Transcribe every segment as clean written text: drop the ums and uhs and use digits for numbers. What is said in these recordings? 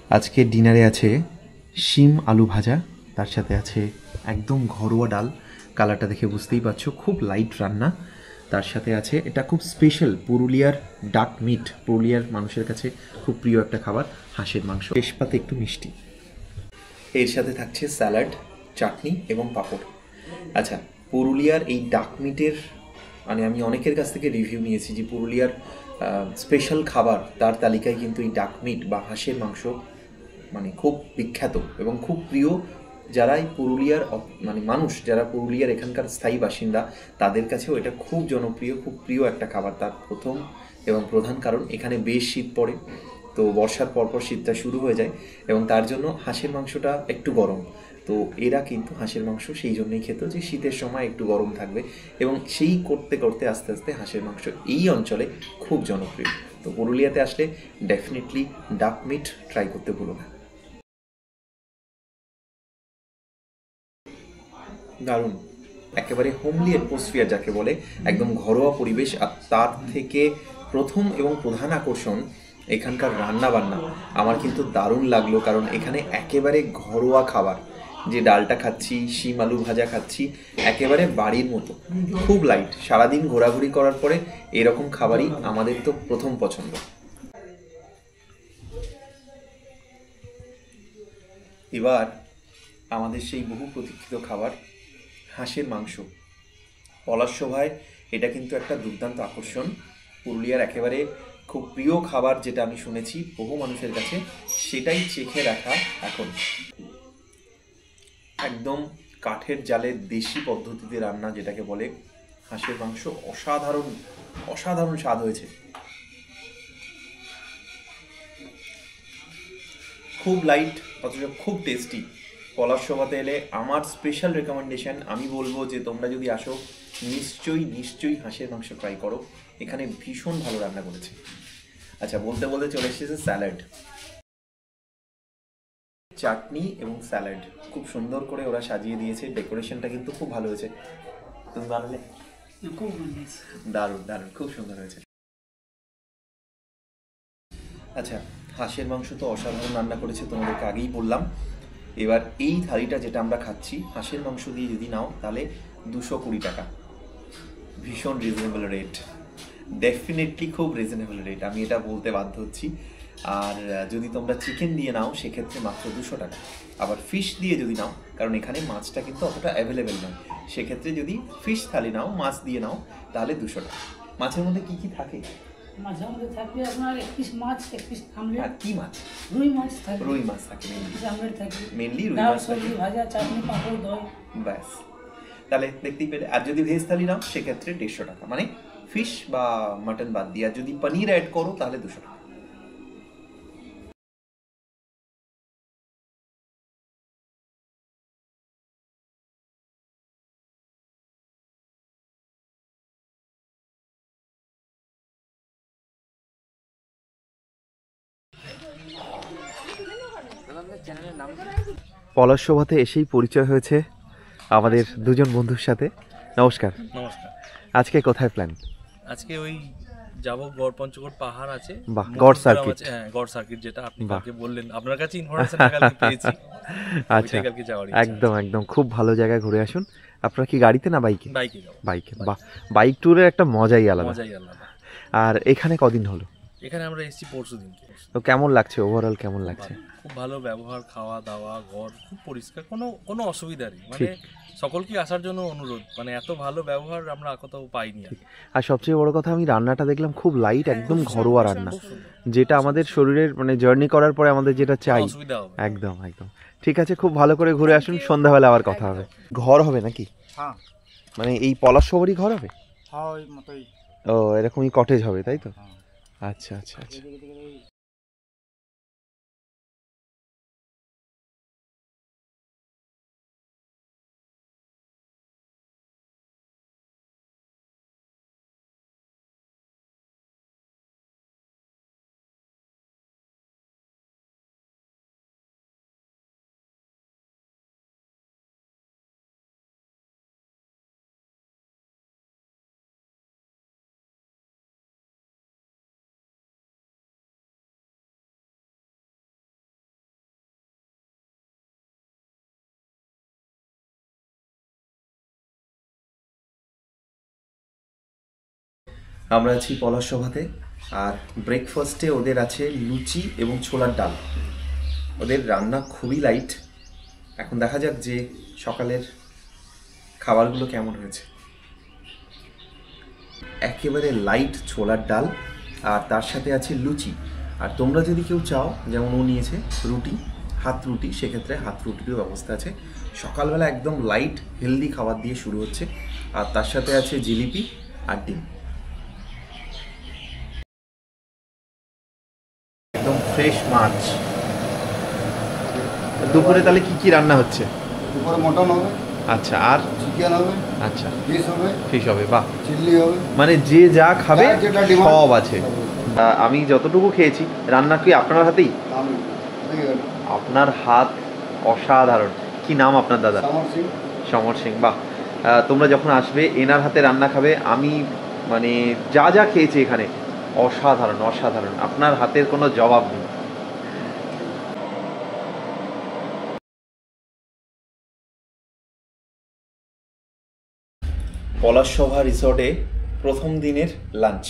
আজকে ডিনারে আছে শিম আলু ভাজা, তার সাথে আছে একদম ঘরোয়া ডাল, কালারটা দেখে বুঝতেই পারছো খুব লাইট রান্না। তার সাথে আছে এটা খুব স্পেশাল পুরুলিয়ার ডাক মিট, পুরুলিয়ার মানুষের কাছে খুব প্রিয় একটা খাবার, হাঁসের মাংস, তেজপাতে একটু মিষ্টি। এর সাথে থাকছে স্যালাড, চাটনি এবং পাঁপড়। আচ্ছা, পুরুলিয়ার এই ডাক মিটের মানে আমি অনেকের কাছ থেকে রিভিউ নিয়েছি যে পুরুলিয়ার স্পেশাল খাবার তার তালিকায় কিন্তু এই ডাক মিট বা হাঁসের মাংস মানে খুব বিখ্যাত এবং খুব প্রিয়। যারা এই পুরুলিয়ার মানে মানুষ, যারা পুরুলিয়ার এখানকার স্থায়ী বাসিন্দা, তাদের কাছেও এটা খুব জনপ্রিয়, খুব প্রিয় একটা খাবার। তার প্রথম এবং প্রধান কারণ এখানে বেশ শীত পড়ে, তো বর্ষার পরপর শীতটা শুরু হয়ে যায় এবং তার জন্য হাঁসের মাংসটা একটু গরম। তো এরা কিন্তু হাঁসের মাংস সেই জন্যই খেত যে শীতের সময় একটু গরম থাকবে, এবং সেই করতে করতে আস্তে আস্তে হাঁসের মাংস এই অঞ্চলে খুব জনপ্রিয়। তো পুরুলিয়াতে আসলে ডেফিনেটলি ডাক মিট ট্রাই করতে ভুলো না। দারুণ, একেবারে হোমলি অ্যাটমসফিয়ার যাকে বলে, একদম ঘরোয়া পরিবেশ। আর তার থেকে প্রথম এবং প্রধান আকর্ষণ এখানকার রান্না বান্না আমার কিন্তু দারুণ লাগলো, কারণ এখানে একেবারে ঘরোয়া খাবার। যে ডালটা খাচ্ছি, শিম আলু ভাজা খাচ্ছি, একেবারে বাড়ির মতো, খুব লাইট। সারাদিন ঘোরাঘুরি করার পরে এরকম খাবারই আমাদের তো প্রথম পছন্দ। এবার আমাদের সেই বহু প্রতীক্ষিত খাবার, হাঁসের মাংস। পলাশসভায় এটা কিন্তু একটা দুর্দান্ত আকর্ষণ, পুরুলিয়ার একেবারে খুব প্রিয় খাবার, যেটা আমি শুনেছি বহু মানুষের কাছে, সেটাই চেখে রাখা এখন। একদম কাঠের জালে দেশি পদ্ধতিতে রান্না যেটাকে বলে, হাঁসের মাংস অসাধারণ, অসাধারণ স্বাদ হয়েছে, খুব লাইট অথচ খুব টেস্টি। পলাশসভাতে এলে আমার স্পেশাল রেকমেন্ডেশন, আমি বলবো যে তোমরা যদি আসো নিশ্চয়ই নিশ্চয়ই হাঁসের মাংস ট্রাই করো, এখানে ভীষণ ভালো রান্না করেছে। আচ্ছা, বলতে বলতে চলে এসেছে স্যালাড, চাটনি এবং স্যালাড খুব সুন্দর করে ওরা সাজিয়ে দিয়েছে, ডেকোরেশনটা কিন্তু খুব ভালো হয়েছে। তুমি বানালে? দারুণ দারুণ, খুব সুন্দর হয়েছে। আচ্ছা, হাঁসের মাংস তো অসাধারণ রান্না করেছে, তোমাদেরকে আগেই বললাম। এবার এই থালিটা যেটা আমরা খাচ্ছি হাঁসের মাংস দিয়ে যদি নাও তাহলে 220 টাকা, ভীষণ রিজনেবল রেট, ডেফিনেটলি খুব রিজনেবল রেট, আমি এটা বলতে বাধ্য হচ্ছি। আর যদি তোমরা চিকেন দিয়ে নাও সেক্ষেত্রে মাত্র 200 টাকা। আবার ফিশ দিয়ে যদি নাও, কারণ এখানে মাছটা কিন্তু অতটা অ্যাভেলেবেল নয়, সেক্ষেত্রে যদি ফিশ থালি নাও, মাছ দিয়ে নাও, তাহলে 200 টাকা। মাছের মধ্যে কী কী থাকে? মাছের মধ্যে থাকবে আপনার এক পিস মাছ, এক পিস আমলেট। আর কি মাছ? রুই মাছ থাকবে। রুই মাছ থাকে মেনলি, আমলেট থাকে মেনলি রুই ডাল, মাছ থাকে। সবজি, ভাজা, চাটনি, পাঁপড়, দই। ব্যাস, তাহলে দেখতেই পেলে। আর যদি ভেজ থালি নাও সেক্ষেত্রে 150 টাকা, মানে ফিশ বা মাটন বাদ দিয়ে। আর যদি পনির অ্যাড করো তাহলে 200 টাকা। পলাশসভাতে এসেই পরিচয় হয়েছে আমাদের দুজন বন্ধুর সাথে। নমস্কার। নমস্কার। আজকে কোথায় প্ল্যান? আজকে ওই যাব গড় পঞ্চকোট পাহাড় আছে, বাহ, গড় সার্কিট। হ্যাঁ গড় সার্কিট, যেটা আপনি বাহ। কালকে বললেন, আপনার কাছে ইনফরমেশন কালকে পেয়েছি। আচ্ছা, ওইটাই কালকে যাওয়ার ইচ্ছা একদম আছে। একদম খুব ভালো জায়গায় ঘুরে আসুন। আপনারা কি গাড়িতে না বাইকে? বাইকে যাবো। বাইকে, বাহ। বাইক ট্যুরের একটা মজাই আলাদা। মজাই আলাদা। আর এখানে কদিন হলো? এখানে আমরা এসেছি পরশু দিন। তো কেমন লাগছে ওভারঅল, কেমন লাগছে? খুব ভালো ব্যবহার, খাওয়া দাওয়া, ঘর খুব পরিষ্কার, কোনো কোনো অসুবিধা নেই, মানে ঠিক। সকলকে আসার জন্য অনুরোধ, মানে এত ভালো ব্যবহার আমরা কোথাও পাইনি আর। আর সবচেয়ে বড় কথা, আমি রান্নাটা দেখলাম খুব লাইট, একদম ঘরোয়া রান্না, খুব সুন্দর, যেটা আমাদের শরীরের মানে জার্নি করার পরে আমাদের যেটা কোনো চাই। অসুবিধা হবে না। একদম একদম ঠিক আছে, খুব ভালো করে ঘুরে আসুন, সন্ধ্যাবেলা আবার কথা হবে। ঘর হবে নাকি? হ্যাঁ মানে এই পলাশসভারই ঘর হবে? হ্যাঁ, ওই মতোই। ও, এরকমই কটেজ হবে তাই তো? হ্যাঁ। আচ্ছা আচ্ছা আচ্ছা। এদিকে এদিকে আমরা আছি পলাশসভাতে, আর ব্রেকফাস্টে ওদের আছে লুচি এবং ছোলার ডাল। ওদের রান্না খুবই লাইট। এখন দেখা যাক যে সকালের খাবারগুলো কেমন হয়েছে। একেবারে লাইট ছোলার ডাল, আর তার সাথে আছে লুচি। আর তোমরা যদি কেউ চাও, যেমন ও নিয়েছে রুটি, হাত রুটি, সেক্ষেত্রে হাত রুটিরও ব্যবস্থা আছে। সকালবেলা একদম লাইট হেলদি খাবার দিয়ে শুরু হচ্ছে, আর তার সাথে আছে জিলিপি আর ডিম। একদম ফ্রেশ মাছ। দুপুরে তাহলে কি কি রান্না হচ্ছে? দুপুরে মটন হবে, আচ্ছা, আর চিকেন হবে, আচ্ছা ফিশ হবে, ফিশ হবে। বাহ, চিল্লি হবে, মানে যে যা খাবে যার যেটা demand। সব আছে। আমি যতটুকু খেয়েছি, রান্না কি আপনার হাতেই? আমি আপনার হাত অসাধারণ। কি নাম আপনার দাদা? সামর সিং। সমর সিং। বাহ, তোমরা যখন আসবে এনার হাতে রান্না খাবে, আমি মানে যা যা খেয়েছি এখানে অসাধারণ অসাধারণ। আপনার হাতের কোনো জবাব নেই। পলাশসভা রিসর্টে প্রথম দিনের লাঞ্চ।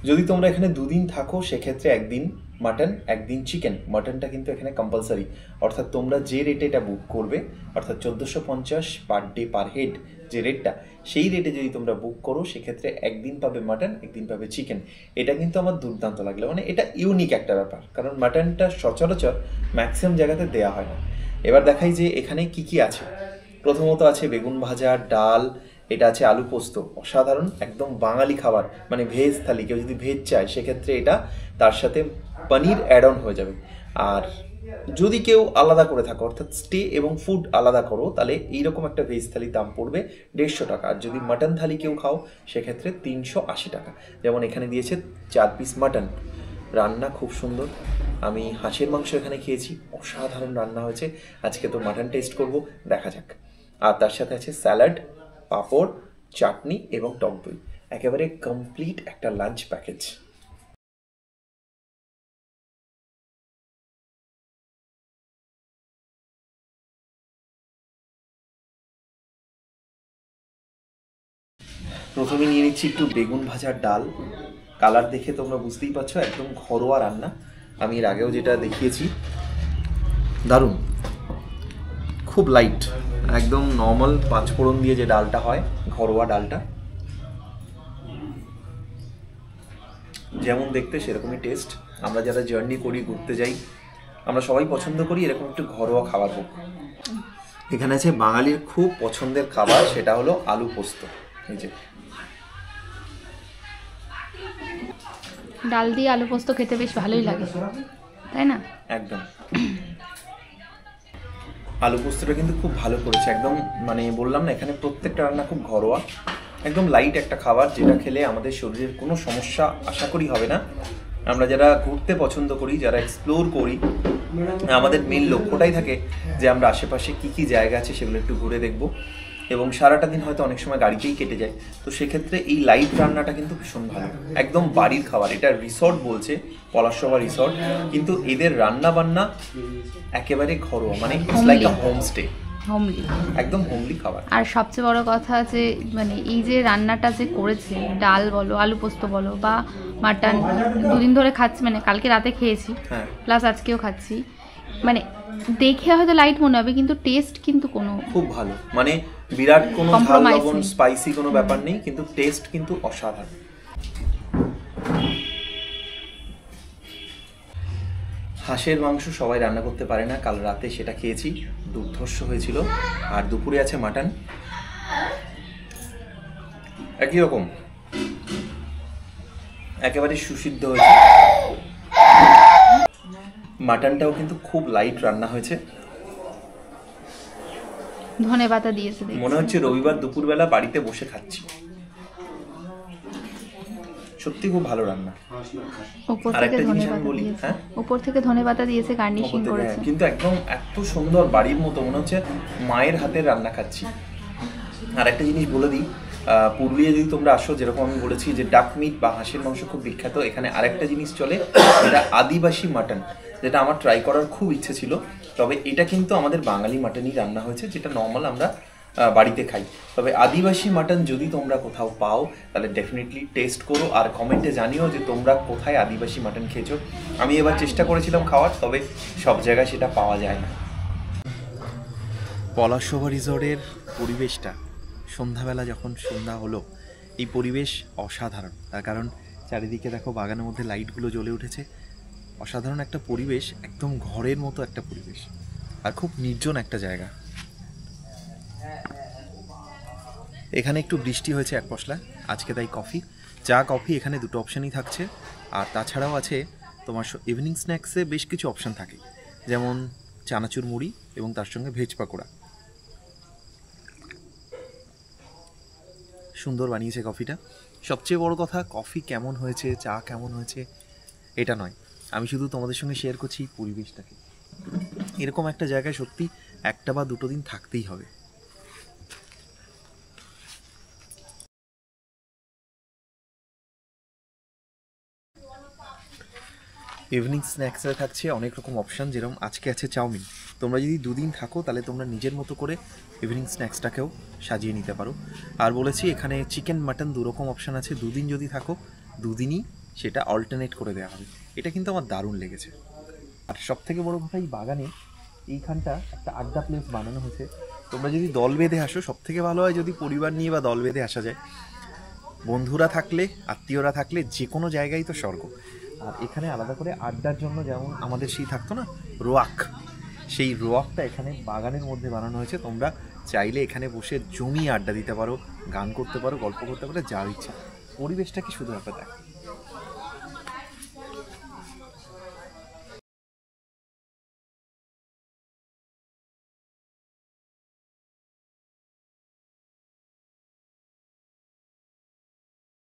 যদি তোমরা এখানে দুদিন থাকো, সেক্ষেত্রে একদিন মাটন, একদিন চিকেন। মাটনটা কিন্তু এখানে কম্পালসারি, অর্থাৎ তোমরা যে রেটে এটা বুক করবে, অর্থাৎ 1450 পার ডে পার হেড যে রেটটা, সেই রেটে যদি তোমরা বুক করো, সেক্ষেত্রে একদিন পাবে মাটন, একদিন পাবে চিকেন। এটা কিন্তু আমার দুর্দান্ত লাগলো, মানে এটা ইউনিক একটা ব্যাপার, কারণ মাটনটা সচরাচর ম্যাক্সিমাম জায়গাতে দেওয়া হয় না। এবার দেখাই যে এখানে কি কি আছে। প্রথমত আছে বেগুন ভাজা, ডাল, এটা আছে আলু পোস্ত, অসাধারণ একদম বাঙালি খাবার, মানে ভেজ থালি। কেউ যদি ভেজ চায়, সেক্ষেত্রে এটা, তার সাথে পনির অ্যাড অন হয়ে যাবে। আর যদি কেউ আলাদা করে থাকো, অর্থাৎ স্টে এবং ফুড আলাদা করো, তাহলে এইরকম একটা ভেজ থালির দাম পড়বে 150 টাকা। আর যদি মাটন থালি কেউ খাও, সেক্ষেত্রে 380 টাকা। যেমন এখানে দিয়েছে 4 পিস মাটন, রান্না খুব সুন্দর। আমি হাঁসের মাংস এখানে খেয়েছি, অসাধারণ রান্না হয়েছে। আজকে তো মাটন টেস্ট করব, দেখা যাক। আর তার সাথে আছে স্যালাড, পাঁপড়, চাটনি এবং টক দই। একেবারে কমপ্লিট একটা লাঞ্চ প্যাকেজ। প্রথমে নিয়ে নিচ্ছি একটু বেগুন ভাজার ডাল। কালার দেখে তোমরা বুঝতেই পারছো একদম ঘরোয়া রান্না। আমি এর আগেও যেটা দেখিয়েছি, দারুণ, খুব লাইট, একদম নর্মাল 5 ফোড়ন দিয়ে যে ডালটা হয়, ঘরোয়া ডালটা, যেমন দেখতে সেরকমই টেস্ট। আমরা যারা জার্নি করি, ঘুরতে যাই, আমরা সবাই পছন্দ করি এরকম একটু ঘরোয়া খাবার হোক। এখানে আছে বাঙালির খুব পছন্দের খাবার, সেটা হলো আলু পোস্ত। এই যে ডাল দিয়ে আলু পোস্ত খেতে বেশ ভালোই লাগে, তাই না? একদম। আলু পোস্তটা কিন্তু খুব ভালো করেছে, একদম মানে বললাম না, এখানে প্রত্যেকটা রান্না খুব ঘরোয়া, একদম লাইট একটা খাবার, যেটা খেলে আমাদের শরীরের কোনো সমস্যা আশা করি হবে না। আমরা যারা ঘুরতে পছন্দ করি, যারা এক্সপ্লোর করি, আমাদের মেন লক্ষ্যটাই থাকে যে আমরা আশেপাশে কি কি জায়গা আছে সেগুলো একটু ঘুরে দেখব, এবং সারাটা দিন হয়তো অনেক সময় গাড়িতেই কেটে যায়। তো সেক্ষেত্রে এই লাইট রান্নাটা কিন্তু ভীষণ ভালো, একদম বাড়ির খাবার। এটা রিসর্ট বলছে, পলাশসভা রিসর্ট, কিন্তু এদের রান্না বান্না একেবারে ঘরোয়া, মানে it's like a homestay, homely, একদম হোমলি খাবার। আর সবচেয়ে বড় কথা যে মানে এই যে রান্নাটা যে করেছে, ডাল বলো, আলু পোস্ত বলো, বা মাটন, দুদিন ধরে খাচ্ছি, মানে কালকে রাতে খেয়েছি, হ্যাঁ, প্লাস আজকেও খাচ্ছি, মানে দেখে হয়তো লাইট মনে হবে, কিন্তু টেস্ট কিন্তু কোনো খুব ভালো, মানে বিরাট কোনো ঝাল Compromise লবণ নেই। স্পাইসি কোনো ব্যাপার নেই, কিন্তু টেস্ট কিন্তু অসাধারণ। হাঁসের মাংস সবাই রান্না করতে পারে না, কাল রাতে সেটা খেয়েছি, দুর্ধর্ষ হয়েছিল। আর দুপুরে আছে মাটন, একই রকম, একেবারে সুসিদ্ধ হয়েছে। মাটনটাও কিন্তু খুব লাইট রান্না হয়েছে। ধনেপাতা দিয়েছে দেখছি। মনে হচ্ছে রবিবার দুপুরবেলা বাড়িতে বসে খাচ্ছি, সত্যি খুব ভালো রান্না। উপর আর থেকে একটা জিনিস আমি ধনেপাতা বলি, দিয়েছে, হ্যাঁ, উপর থেকে ধনেপাতা দিয়েছে, গার্নিশিং করেছে। কিন্তু একদম এত সুন্দর, বাড়ির মতো, মনে হচ্ছে মায়ের হাতের রান্না খাচ্ছি। আর একটা জিনিস বলে দিই, পুরুলিয়া যদি তোমরা আসো, যেরকম আমি বলেছি যে ডাক মিট বা হাঁসের মাংস খুব বিখ্যাত, এখানে আরেকটা জিনিস চলে, এটা আদিবাসী মাটন, যেটা আমার ট্রাই করার খুব ইচ্ছে ছিল। তবে এটা কিন্তু আমাদের বাঙালি মাটনই রান্না হয়েছে, যেটা নর্মাল আমরা বাড়িতে খাই। তবে আদিবাসী মাটন যদি তোমরা কোথাও পাও তাহলে ডেফিনেটলি টেস্ট করো আর কমেন্টে জানিও যে তোমরা কোথায় আদিবাসী মাটন খেয়েছো। আমি এবার চেষ্টা করেছিলাম খাওয়ার, তবে সব জায়গায় সেটা পাওয়া যায় না। পলাশোভা রিসর্টের পরিবেশটা সন্ধ্যাবেলা যখন সন্ধ্যা হলো, এই পরিবেশ অসাধারণ। তার কারণ চারিদিকে দেখো বাগানের মধ্যে লাইটগুলো জ্বলে উঠেছে, অসাধারণ একটা পরিবেশ, একদম ঘরের মতো একটা পরিবেশ, আর খুব নির্জন একটা জায়গা। এখানে একটু বৃষ্টি হয়েছে এক পশলা আজকে, তাই কফি, চা কফি এখানে দুটো অপশানই থাকছে। আর তাছাড়াও আছে তোমার ইভিনিং স্ন্যাক্সে বেশ কিছু অপশান থাকে, যেমন চানাচুর মুড়ি এবং তার সঙ্গে ভেজ পাকোড়া। সুন্দর বানিয়েছে কফিটা। সবচেয়ে বড় কথা, কফি কেমন হয়েছে, চা কেমন হয়েছে এটা নয়, আমি শুধু তোমাদের সঙ্গে শেয়ার করছি পরিবেশটাকে। এরকম একটা জায়গায় সত্যি একটা বা দুটো দিন থাকতেই হবে। ইভিনিং স্ন্যাক্সে থাকছে অনেক রকম অপশান, যেরকম আজকে আছে চাউমিন। তোমরা যদি দুদিন থাকো তাহলে তোমরা নিজের মতো করে ইভিনিং স্ন্যাক্সটাকেও সাজিয়ে নিতে পারো। আর বলেছি এখানে চিকেন মাটন দুরকম অপশান আছে, দুদিন যদি থাকো দুদিনই সেটা অল্টারনেট করে দেওয়া হবে। এটা কিন্তু আমার দারুণ লেগেছে। আর সব থেকে বড়ো কথা, এই বাগানে এইখানটা একটা আড্ডা প্লেস বানানো হয়েছে। তোমরা যদি দল বেঁধে আসো, সব থেকে ভালো হয় যদি পরিবার নিয়ে বা দল বেঁধে আসা যায়। বন্ধুরা থাকলে, আত্মীয়রা থাকলে যে কোনো জায়গায় তো স্বর্গ। আর এখানে আলাদা করে আড্ডার জন্য যেমন আমাদের সেই থাকতো না রোয়াক, সেই রোয়াকটা এখানে বাগানের মধ্যে বানানো হয়েছে। তোমরা চাইলে এখানে বসে জমিয়ে আড্ডা দিতে পারো, গান করতে পারো, গল্প করতে পারো, যা ইচ্ছা। পরিবেশটাকে শুধু একটা দেখো।